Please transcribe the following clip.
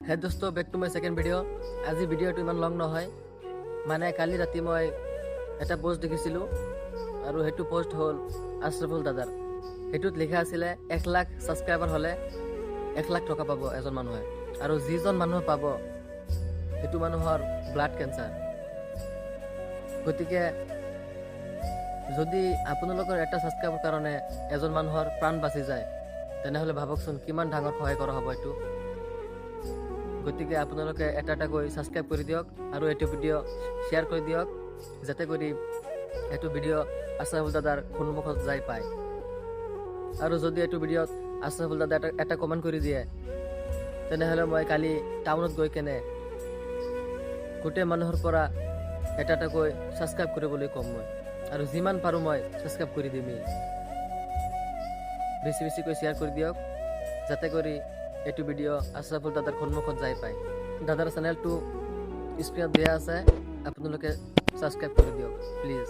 হে দোস্ত, back to my second video'. আজি ভিডিঅ'টো ইমান লং নহয়, মানে কালি ৰাতি মই এটা পোষ্ট দেখিছিলোঁ আৰু সেইটো পোষ্ট হ'ল আশৰাফুল দাদাৰ। সেইটোত লিখা আছিলে 1 লাখ ছাবস্ক্ৰাইবাৰ হ'লে 1 লাখ টকা পাব এজন মানুহে, আৰু যিজন মানুহে পাব সেইটো মানুহৰ ব্লাড কেঞ্চাৰ। গতিকে যদি আপোনালোকৰ এটা ছাবস্ক্ৰাইবৰ কাৰণে এজন মানুহৰ প্ৰাণ বাচি যায়, তেনেহ'লে ভাবকচোন কিমান ডাঙৰ সহায় কৰা হ'ব এইটো। গতিকে আপোনালোকে এটাকৈ ছাবস্ক্ৰাইব কৰি দিয়ক আৰু এইটো ভিডিঅ' শ্বেয়াৰ কৰি দিয়ক, যাতে কৰি এইটো ভিডিঅ' আশৰাফুল দাদাৰ সন্মুখত যাই পায়। আৰু যদি এইটো ভিডিঅ'ত আশৰাফুল দাদা এটা কমেণ্ট কৰি দিয়ে, তেনেহ'লে মই কালি টাউনত গৈ কেনে গোটেই মানুহৰ পৰা এটাকৈ ছাবস্ক্ৰাইব কৰিবলৈ ক'ম মই, আৰু যিমান পাৰোঁ মই ছাবস্ক্ৰাইব কৰি দিমেই। বেছিকৈ শ্বেয়াৰ কৰি দিয়ক, যাতে কৰি এইটো ভিডিঅ' আশৰাফুল দাদাৰ সন্মুখত যাই পায়। দাদাৰ চেনেলটো স্ক্ৰীনত দিয়া আছে, আপোনালোকে ছাবস্ক্ৰাইব কৰি দিয়ক প্লিজ।